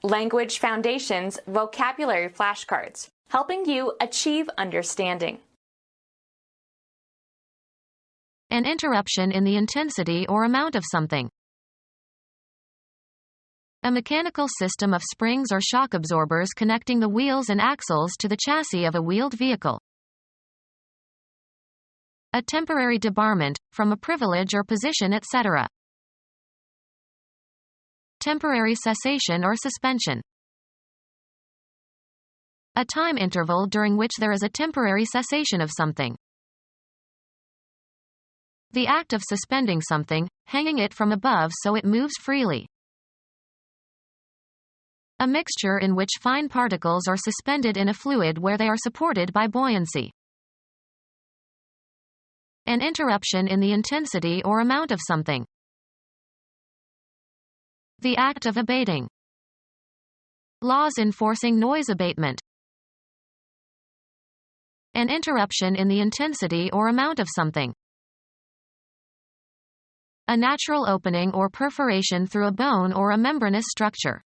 Language Foundations Vocabulary Flashcards, helping you achieve understanding. An interruption in the intensity or amount of something. A mechanical system of springs or shock absorbers connecting the wheels and axles to the chassis of a wheeled vehicle. A temporary debarment, from a privilege or position, etc. Temporary cessation or suspension. A time interval during which there is a temporary cessation of something. The act of suspending something, hanging it from above so it moves freely. A mixture in which fine particles are suspended in a fluid where they are supported by buoyancy. An interruption in the intensity or amount of something. The act of abating. Laws enforcing noise abatement. An interruption in the intensity or amount of something. A natural opening or perforation through a bone or a membranous structure.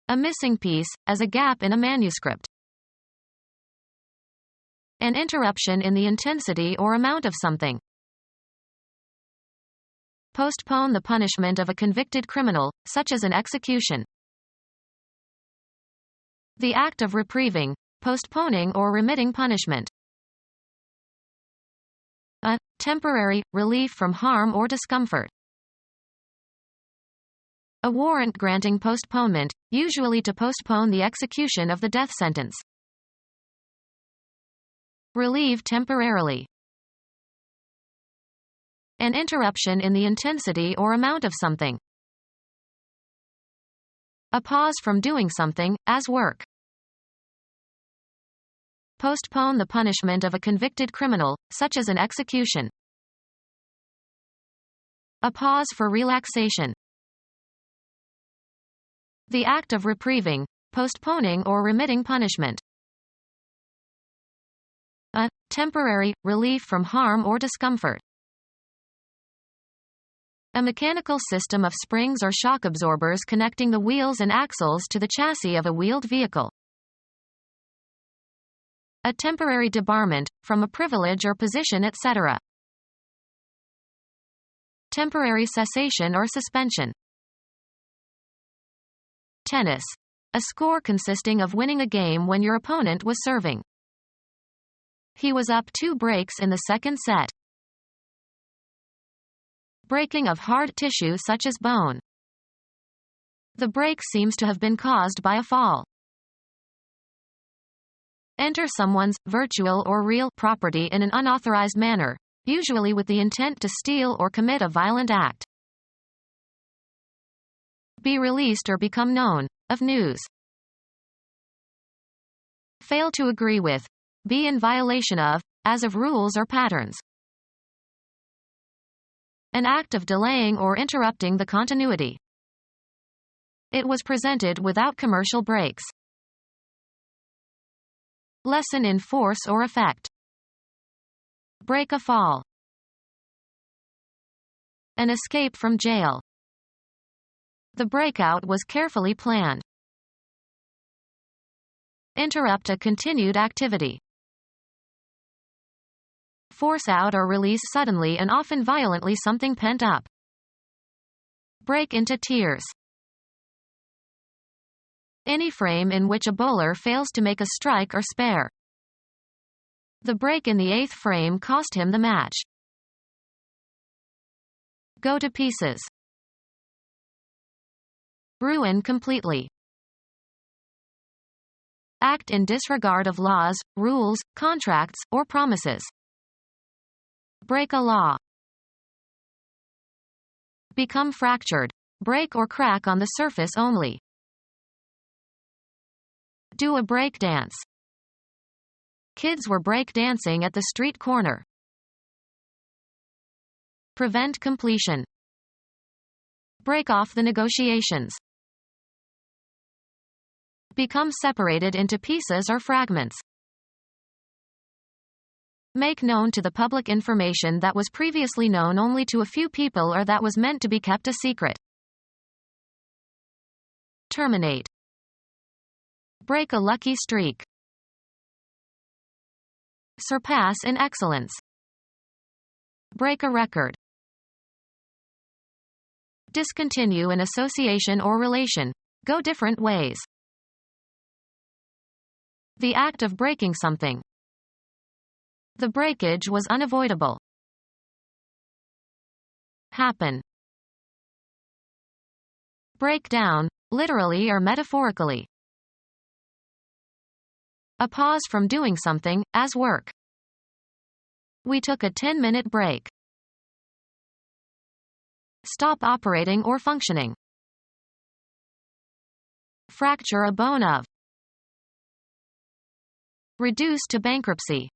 A missing piece, as a gap in a manuscript. An interruption in the intensity or amount of something. Postpone the punishment of a convicted criminal, such as an execution. The act of reprieving, postponing or remitting punishment. A temporary relief from harm or discomfort. A warrant granting postponement, usually to postpone the execution of the death sentence. Relieve temporarily. An interruption in the intensity or amount of something. A pause from doing something, as work. Postpone the punishment of a convicted criminal, such as an execution. A pause for relaxation. The act of reprieving, postponing or remitting punishment. A temporary relief from harm or discomfort. A mechanical system of springs or shock absorbers connecting the wheels and axles to the chassis of a wheeled vehicle. A temporary debarment, from a privilege or position, etc. Temporary cessation or suspension. Tennis. A score consisting of winning a game when your opponent was serving. He was up 2 breaks in the second set. Breaking of hard tissue such as bone. The break seems to have been caused by a fall. Enter someone's virtual or real property in an unauthorized manner, usually with the intent to steal or commit a violent act. Be released or become known, of news. Fail to agree with, be in violation of, as of rules or patterns. An act of delaying or interrupting the continuity. It was presented without commercial breaks. Lessen in force or effect. Break a fall. An escape from jail. The breakout was carefully planned. Interrupt a continued activity. Force out or release suddenly and often violently something pent up. Break into tears. Any frame in which a bowler fails to make a strike or spare. The break in the 8th frame cost him the match. Go to pieces. Ruin completely. Act in disregard of laws, rules, contracts, or promises. Break a law. Become fractured. Break or crack on the surface only. Do a break dance. Kids were break dancing at the street corner. Prevent completion. Break off the negotiations. Become separated into pieces or fragments. Make known to the public information that was previously known only to a few people or that was meant to be kept a secret. terminate. Break a lucky streak. Surpass in excellence. Break a record. Discontinue an association or relation. Go different ways. The act of breaking something. The breakage was unavoidable. Happen. Break down, literally or metaphorically. A pause from doing something, as work. We took a 10-minute break. Stop operating or functioning. Fracture a bone of. Reduce to bankruptcy.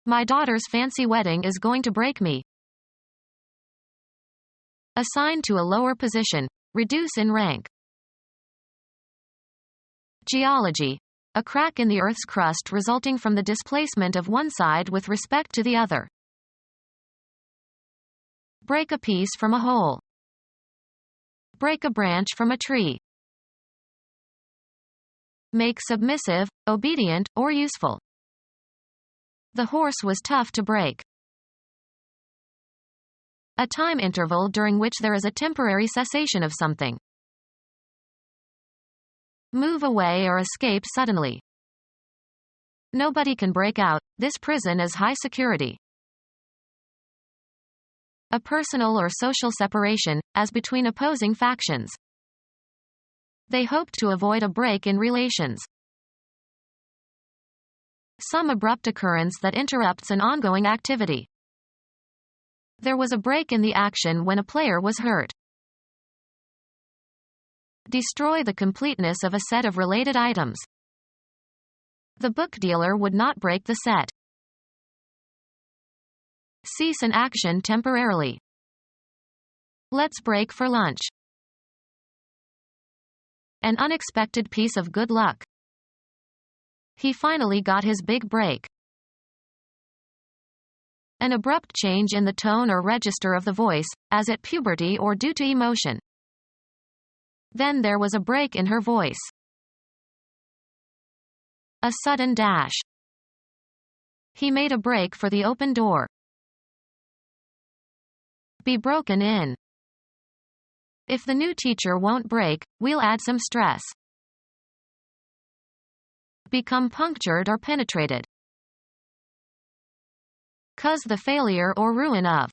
My daughter's fancy wedding is going to break me. Assign to a lower position. Reduce in rank. Geology. A crack in the Earth's crust resulting from the displacement of one side with respect to the other. Break a piece from a whole. Break a branch from a tree. Make submissive, obedient, or useful. The horse was tough to break. A time interval during which there is a temporary cessation of something. Move away or escape suddenly. Nobody can break out. This prison is high security. A personal or social separation, as between opposing factions. They hoped to avoid a break in relations. Some abrupt occurrence that interrupts an ongoing activity. There was a break in the action when a player was hurt. Destroy the completeness of a set of related items. The book dealer would not break the set. Cease an action temporarily. Let's break for lunch. An unexpected piece of good luck. He finally got his big break. An abrupt change in the tone or register of the voice, as at puberty or due to emotion. Then there was a break in her voice. A sudden dash. He made a break for the open door. Be broken in. If the new teacher won't break, we'll add some stress. Become punctured or penetrated. Cause the failure or ruin of.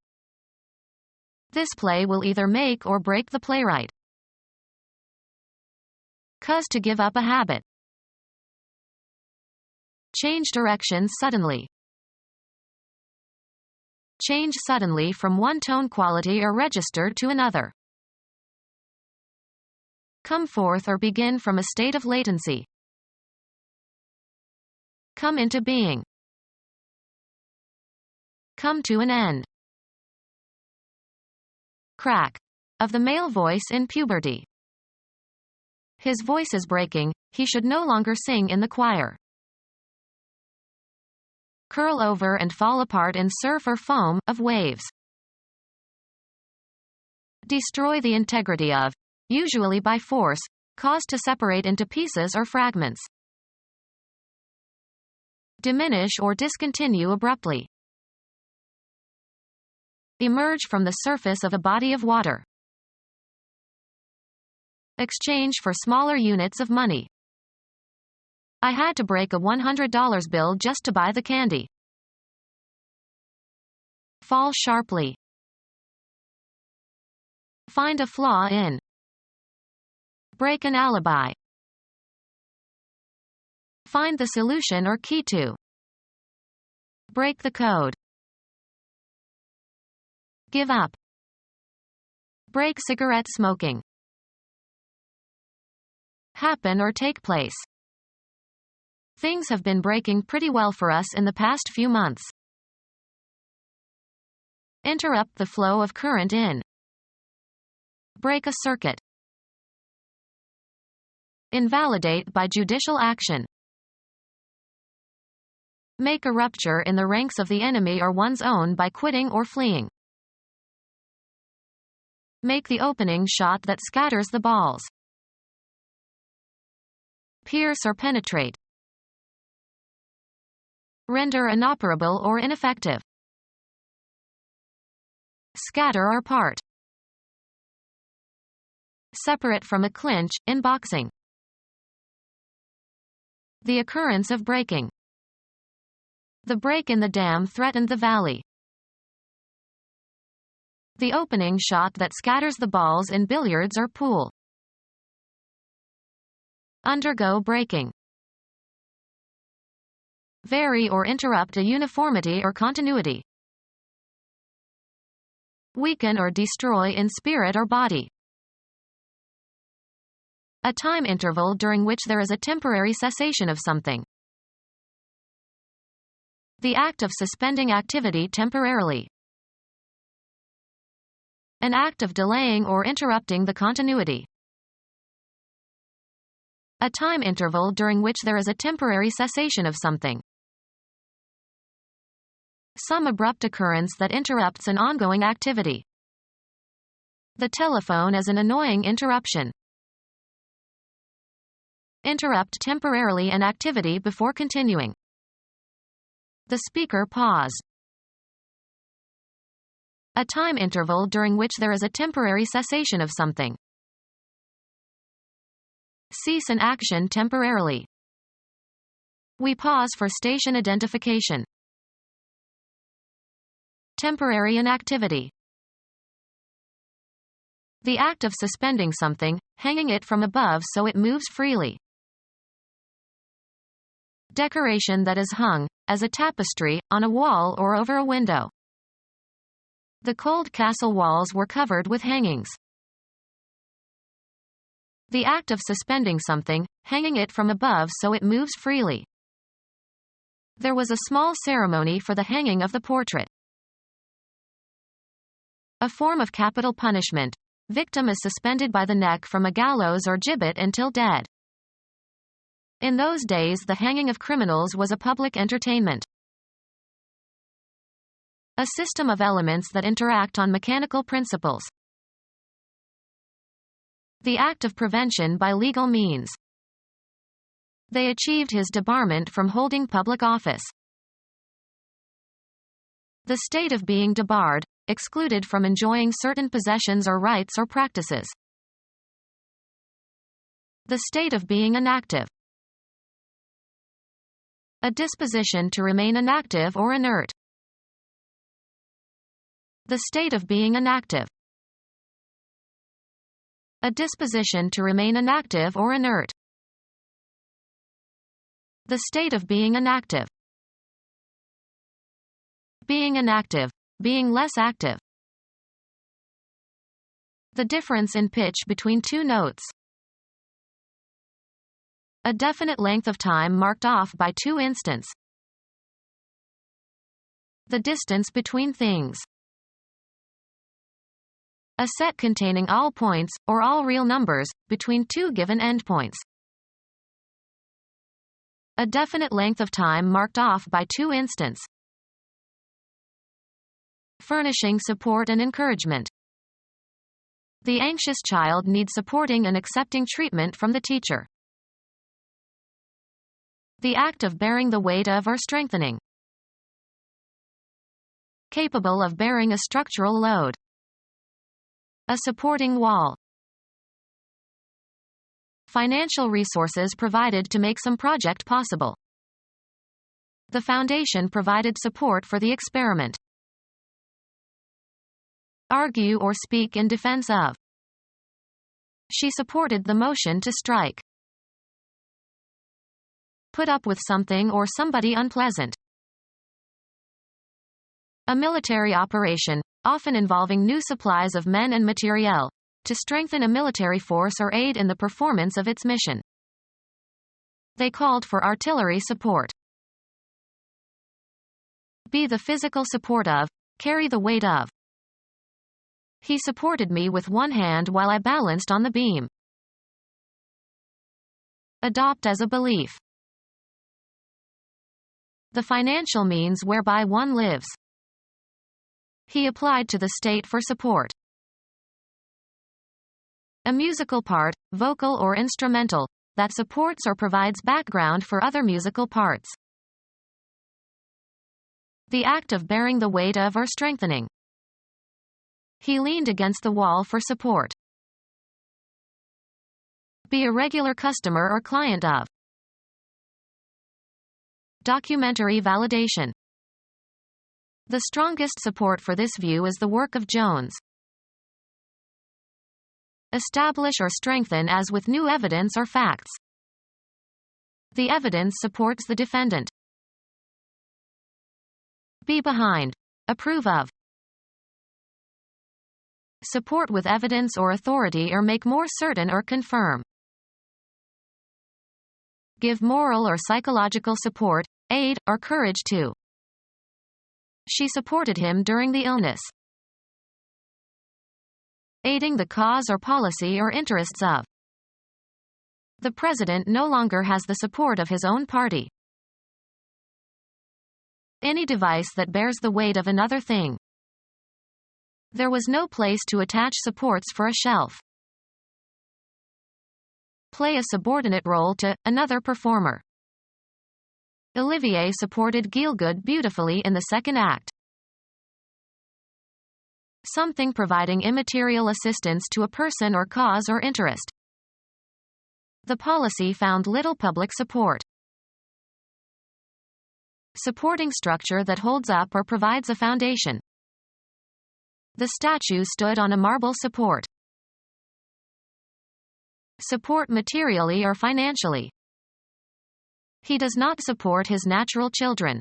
This play will either make or break the playwright. Cause to give up a habit. Change direction suddenly. Change suddenly from one tone quality or register to another. Come forth or begin from a state of latency. Come into being. Come to an end. Crack. Of the male voice in puberty. His voice is breaking, he should no longer sing in the choir. Curl over and fall apart in surf or foam, of waves. Destroy the integrity of, usually by force, cause to separate into pieces or fragments. Diminish or discontinue abruptly. Emerge from the surface of a body of water. Exchange for smaller units of money. I had to break a $100 bill just to buy the candy. Fall sharply. Find a flaw in. Break an alibi. Find the solution or key to. Break the code. Give up. Break cigarette smoking. Happen or take place. Things have been breaking pretty well for us in the past few months. Interrupt the flow of current in. Break a circuit. Invalidate by judicial action. Make a rupture in the ranks of the enemy or one's own by quitting or fleeing. Make the opening shot that scatters the balls. pierce or penetrate, render inoperable or ineffective, scatter or part, separate from a clinch, in boxing, the occurrence of breaking. The break in the dam threatened the valley. The opening shot that scatters the balls in billiards or pool. Undergo breaking. Vary or interrupt a uniformity or continuity. Weaken or destroy in spirit or body. A time interval during which there is a temporary cessation of something. The act of suspending activity temporarily. An act of delaying or interrupting the continuity. A time interval during which there is a temporary cessation of something. Some abrupt occurrence that interrupts an ongoing activity. The telephone as an annoying interruption. Interrupt temporarily an activity before continuing. The speaker pause. A time interval during which there is a temporary cessation of something. Cease an action temporarily. We pause for station identification. Temporary inactivity. The act of suspending something, hanging it from above so it moves freely. Decoration that is hung, as a tapestry, on a wall or over a window. The cold castle walls were covered with hangings. The act of suspending something, hanging it from above so it moves freely. There was a small ceremony for the hanging of the portrait. A form of capital punishment. Victim is suspended by the neck from a gallows or gibbet until dead. In those days the hanging of criminals was a public entertainment. A system of elements that interact on mechanical principles. The act of prevention by legal means. They achieved his debarment from holding public office. The state of being debarred, excluded from enjoying certain possessions or rights or practices. The state of being inactive. A disposition to remain inactive or inert. The state of being inactive. A disposition to remain inactive or inert. The state of being inactive. Being inactive. Being less active. The difference in pitch between two notes. A definite length of time marked off by two instants. The distance between things. A set containing all points, or all real numbers, between two given endpoints. A definite length of time marked off by two instants. Furnishing support and encouragement. The anxious child needs supporting and accepting treatment from the teacher. The act of bearing the weight of or strengthening. Capable of bearing a structural load. A supporting wall. Financial resources provided to make some project possible. The foundation provided support for the experiment. Argue or speak in defense of. She supported the motion to strike. Put up with something or somebody unpleasant. A military operation, often involving new supplies of men and materiel, to strengthen a military force or aid in the performance of its mission. They called for artillery support. Be the physical support of, carry the weight of. He supported me with one hand while I balanced on the beam. Adopt as a belief. The financial means whereby one lives. He applied to the state for support. A musical part, vocal or instrumental, that supports or provides background for other musical parts. The act of bearing the weight of or strengthening. He leaned against the wall for support. Be a regular customer or client of. Documentary validation. The strongest support for this view is the work of Jones. Establish or strengthen as with new evidence or facts. The evidence supports the defendant. Be behind. Approve of. Support with evidence or authority or make more certain or confirm. Give moral or psychological support, aid, or courage to. She supported him during the illness. Aiding the cause or policy or interests of. The president no longer has the support of his own party. Any device that bears the weight of another thing. There was no place to attach supports for a shelf. Play a subordinate role to another performer. Olivier supported Gielgud beautifully in the second act. Something providing immaterial assistance to a person or cause or interest. The policy found little public support. Supporting structure that holds up or provides a foundation. The statue stood on a marble support. Support materially or financially. He does not support his natural children.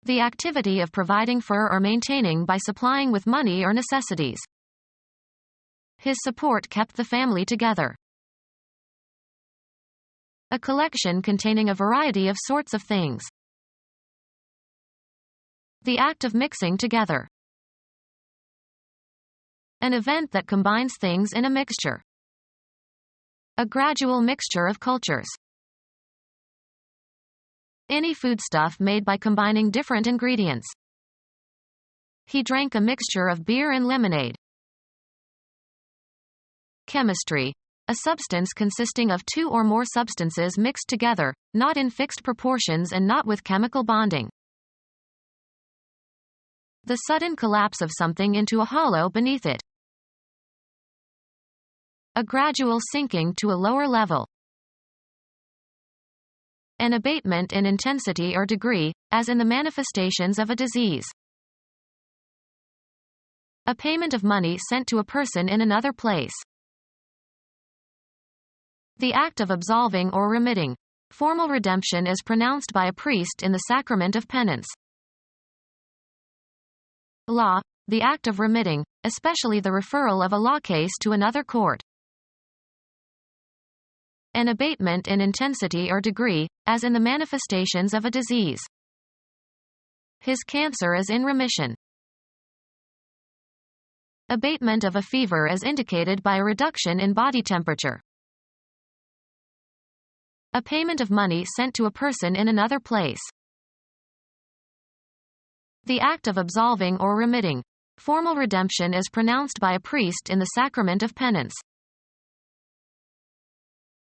The activity of providing for or maintaining by supplying with money or necessities. His support kept the family together. A collection containing a variety of sorts of things. The act of mixing together. An event that combines things in a mixture. A gradual mixture of cultures. Any foodstuff made by combining different ingredients. He drank a mixture of beer and lemonade. Chemistry. A substance consisting of two or more substances mixed together, not in fixed proportions and not with chemical bonding. The sudden collapse of something into a hollow beneath it. A gradual sinking to a lower level. An abatement in intensity or degree, as in the manifestations of a disease. A payment of money sent to a person in another place. The act of absolving or remitting. Formal redemption is pronounced by a priest in the sacrament of penance. Law. The act of remitting, especially the referral of a law case to another court. An abatement in intensity or degree, as in the manifestations of a disease. His cancer is in remission. Abatement of a fever is indicated by a reduction in body temperature. A payment of money sent to a person in another place. The act of absolving or remitting. Formal redemption is pronounced by a priest in the sacrament of penance.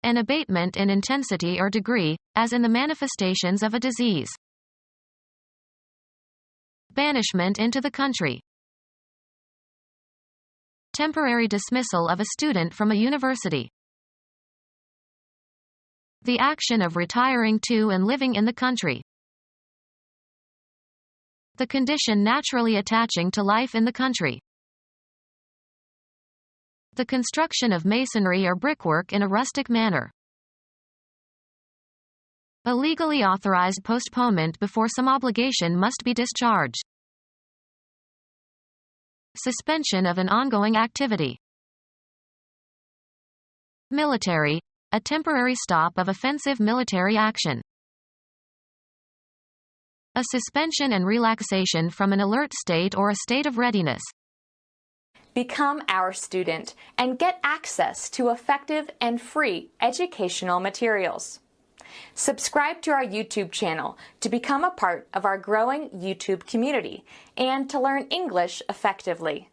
An abatement in intensity or degree, as in the manifestations of a disease. Banishment into the country. Temporary dismissal of a student from a university. The action of retiring to and living in the country. The condition naturally attaching to life in the country. The construction of masonry or brickwork in a rustic manner. A legally authorized postponement before some obligation must be discharged. Suspension of an ongoing activity. Military. A temporary stop of offensive military action. A suspension and relaxation from an alert state or a state of readiness. Become our student and get access to effective and free educational materials. Subscribe to our YouTube channel to become a part of our growing YouTube community and to learn English effectively.